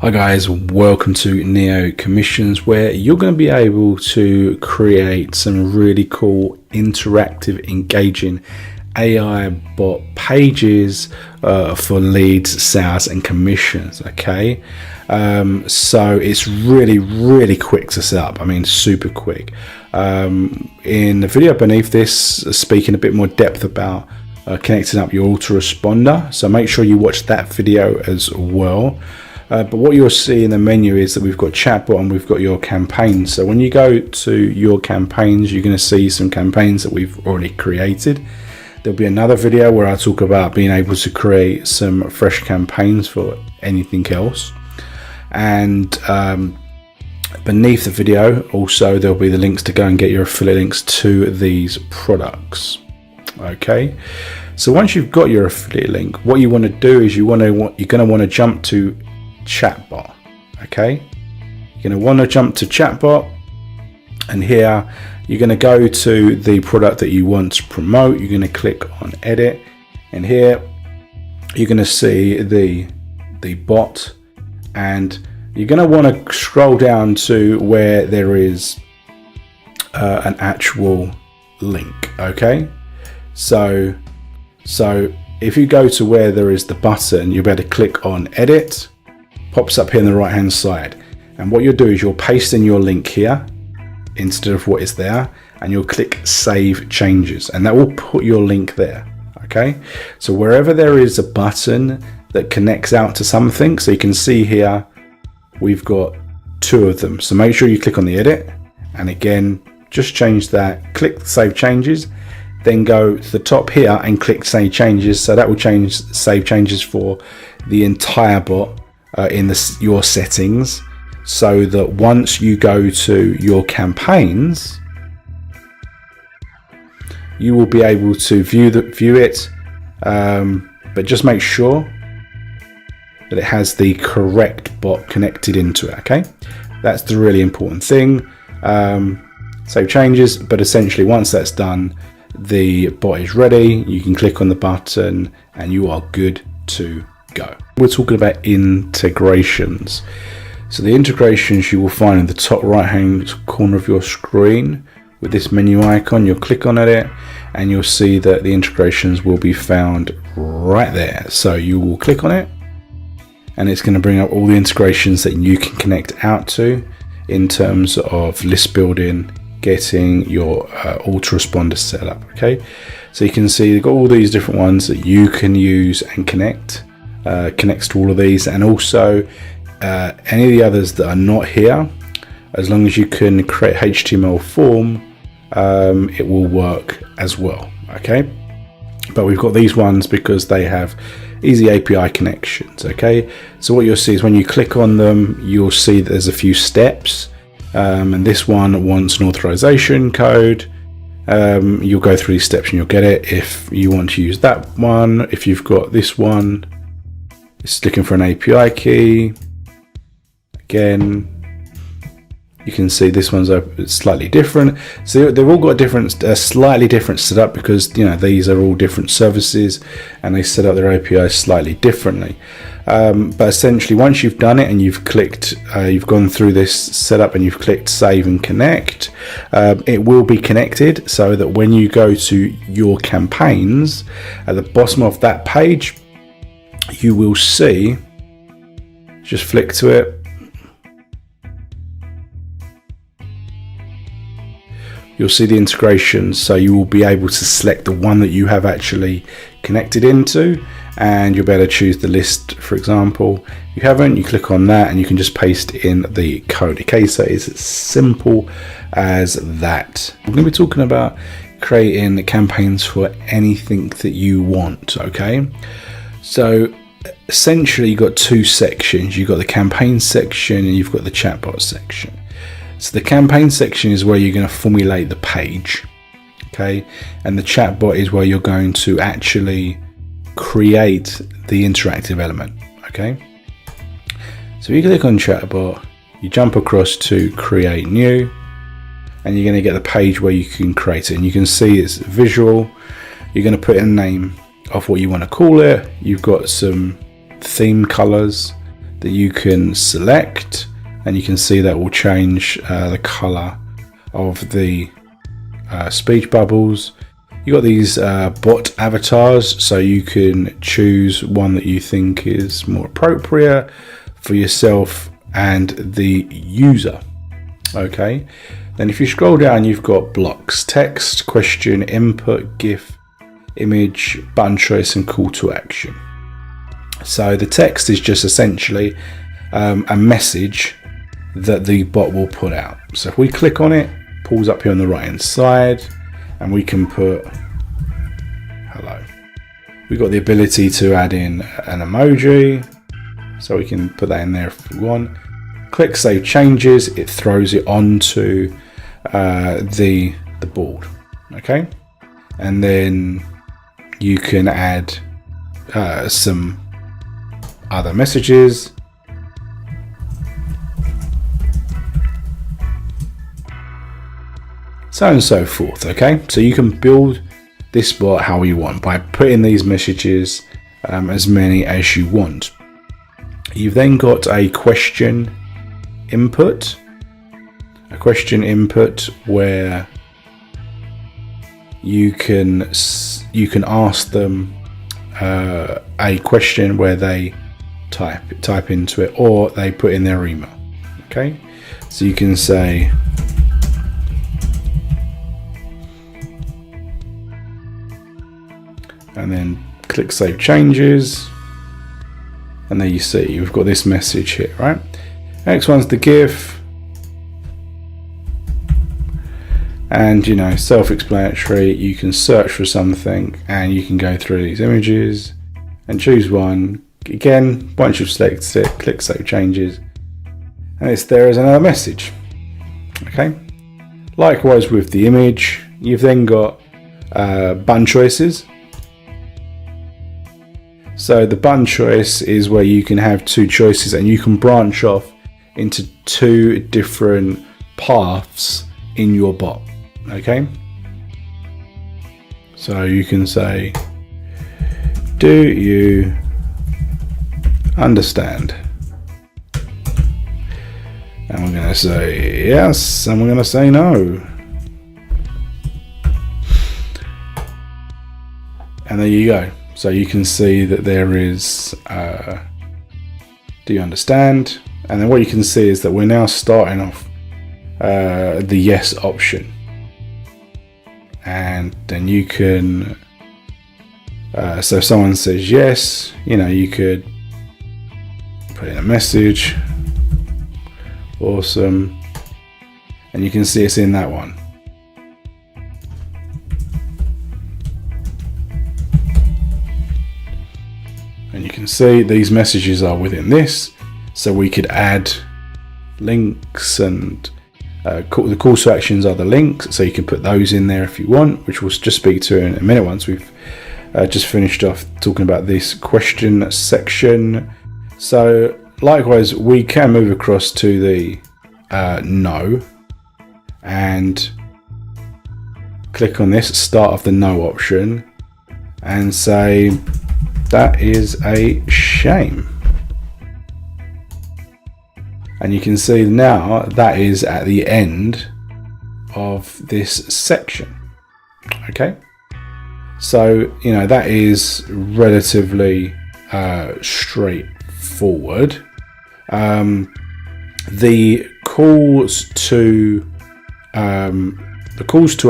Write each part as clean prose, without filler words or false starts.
Hi guys, welcome to Neocommissions, where you're going to be able to create some really cool, interactive, engaging AI bot pages for leads, sales and commissions. Okay, so it's really quick to set up. I mean, super quick. In the video beneath this, speaking a bit more depth about connecting up your autoresponder, so make sure you watch that video as well. But what you'll see in the menu is that we've got chatbot and we've got your campaigns. So when you go to your campaigns, you're going to see some campaigns that we've already created. There'll be another video where I talk about being able to create some fresh campaigns for anything else. And beneath the video, also there'll be the links to go and get your affiliate links to these products. Okay. So once you've got your affiliate link, what you want to do is you're going to want to jump to chatbot. Okay, you're going to want to jump to chatbot, and here you're going to go to the product that you want to promote. You're going to click on edit, and here you're going to see the bot, and you're going to want to scroll down to where there is an actual link. Okay, so if you go to where there is the button, you'll be able to click on edit. Pops up here on the right hand side, and what you'll do is you'll paste in your link here instead of what is there, and you'll click save changes, and that will put your link there. Okay, so wherever there is a button that connects out to something, so you can see here we've got two of them, so make sure you click on the edit, and again just change that, click save changes, then go to the top here and click save changes. So that will change save changes for the entire bot in your settings, so that once you go to your campaigns, you will be able to view it, but just make sure that it has the correct bot connected into it. Okay, that's the really important thing. Save changes, but essentially once that's done, the bot is ready. You can click on the button and you are good to go. We're talking about integrations. So the integrations you will find in the top right hand corner of your screen with this menu icon. You'll click on it and you'll see that the integrations will be found right there. So you will click on it and it's going to bring up all the integrations that you can connect out to in terms of list building, getting your autoresponder set up. Okay, so you can see you've got all these different ones that you can use and connects to all of these, and also any of the others that are not here, as long as you can create HTML form, it will work as well. Okay, but we've got these ones because they have easy API connections. Okay, so what you'll see is when you click on them, you'll see that there's a few steps, and this one wants an authorization code. You'll go through these steps and you'll get it. If you want to use that one, if you've got this one, it's looking for an API key. Again, you can see this one's slightly different. So they've all got a different, slightly different setup, because these are all different services and they set up their APIs slightly differently. But essentially, once you've done it and you've clicked, you've gone through this setup and you've clicked save and connect, it will be connected, so that when you go to your campaigns, at the bottom of that page, you will see, just flick to it, you'll see the integrations, so you will be able to select the one that you have actually connected into, and you'll be able to choose the list, for example. If you haven't, you click on that and you can just paste in the code. Okay, so it's as simple as that. We're going to be talking about creating campaigns for anything that you want. Okay, so essentially you've got two sections. You've got the campaign section and you've got the chatbot section. So the campaign section is where you're going to formulate the page, okay, and the chatbot is where you're going to actually create the interactive element. Okay, so if you click on chatbot, you jump across to create new, and you're going to get the page where you can create it, and you can see it's visual. You're going to put in a name of what you want to call it. You've got some theme colors, that you can select, and you can see that will change the color of the speech bubbles. You got these bot avatars, so you can choose one that you think is more appropriate for yourself and the user. Okay, then if you scroll down, you've got blocks: text, question, input, GIF, image, button choice, and call to action. So the text is just essentially a message that the bot will put out. So if we click on it, pulls up here on the right hand side, and we can put hello. We've got the ability to add in an emoji, so we can put that in there if we want. Click save changes, it throws it onto the board. Okay, and then you can add some other messages. So on and so forth. Okay, so you can build this bot how you want by putting these messages, as many as you want. You've then got a question input, where you can ask them a question where they type into it, or they put in their email. Okay, so you can say, and then click save changes, and there you see you've got this message here, right? Next one's the GIF, and self-explanatory. You can search for something and you can go through these images and choose one. Again, once you've selected it, click save changes, and it's there as another message. Okay, likewise with the image, you've then got button choices. So the button choice is where you can have two choices, and you can branch off into two different paths in your bot. Okay, so you can say, do you understand? And we're going to say yes, and we're going to say no. And there you go. So you can see that there is do you understand? And then what you can see is that we're now starting off the yes option, and then you can so if someone says yes, you could put in a message, awesome, and you can see it's in that one. And you can see these messages are within this, so we could add links, and the call to actions are the links, so you can put those in there if you want, which we'll just speak to in a minute once we've just finished off talking about this question section. So likewise, we can move across to the no, and click on this start of the no option and say, that is a shame. And you can see now that is at the end of this section. Okay, so that is relatively straightforward. The calls to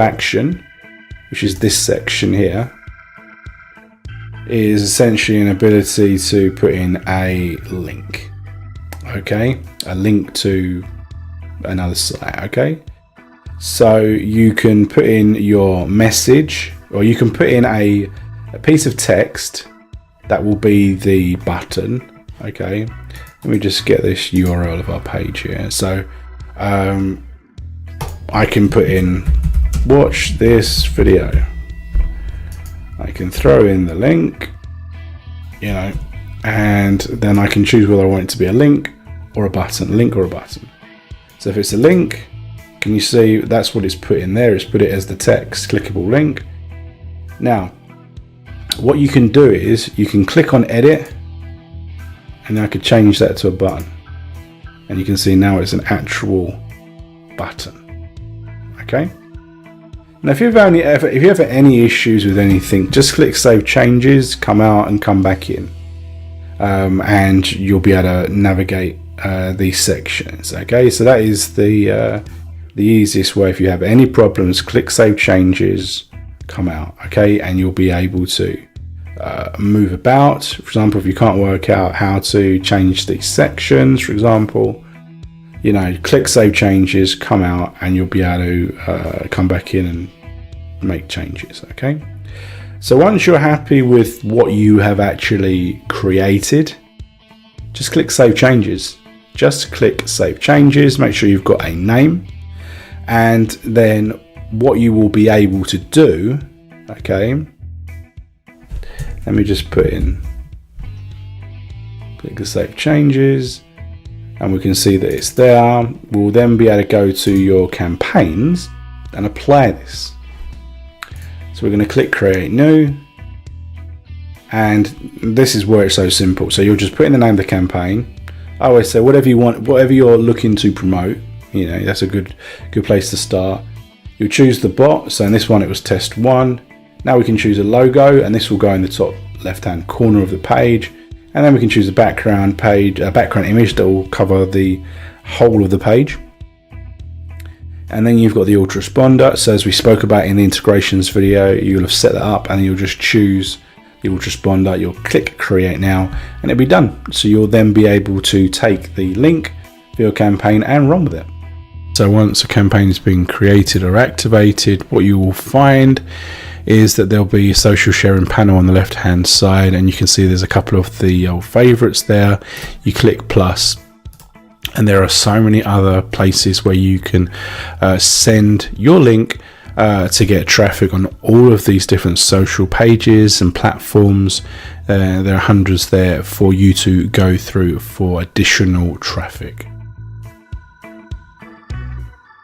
action, which is this section here, is essentially an ability to put in a link. Okay, a link to another site. Okay, so you can put in your message, or you can put in a piece of text that will be the button. Okay, let me just get this URL of our page here. So I can put in watch this video. I can throw in the link, and then I can choose whether I want it to be a link or a button, link or a button. So if it's a link, can you see that's what it's put in there? It's put it as the text, clickable link. Now, what you can do is you can click on edit, and I could change that to a button, and you can see now it's an actual button. Okay. Now, if you have any issues with anything, just click Save Changes, come out, and come back in, and you'll be able to navigate these sections. Okay, so that is the easiest way. If you have any problems, click Save Changes, come out. Okay, and you'll be able to move about. For example, if you can't work out how to change these sections, for example, click Save Changes, come out, and you'll be able to come back in and make changes. Okay, so once you're happy with what you have actually created, just click Save Changes. Just click Save Changes, make sure you've got a name, and then what you will be able to do, okay, let me just put in, click the Save Changes, and we can see that it's there. We'll then be able to go to your campaigns and apply this. So we're going to click Create New, and this is where it's so simple. So you'll just put in the name of the campaign. I always say whatever you want, whatever you're looking to promote, that's a good place to start. You'll choose the bot. So in this one it was Test 1. Now we can choose a logo, and this will go in the top left hand corner of the page. And then we can choose a background image that will cover the whole of the page. And then you've got the autoresponder. So as we spoke about in the integrations video, you'll have set that up, and you'll just choose the autoresponder. You'll click Create Now, and it'll be done. So you'll then be able to take the link for your campaign and run with it. So once a campaign has been created or activated, what you will find is that there'll be a social sharing panel on the left hand side, and you can see there's a couple of the old favorites there. You click plus, and there are so many other places where you can send your link to get traffic on all of these different social pages and platforms. There are hundreds there for you to go through for additional traffic.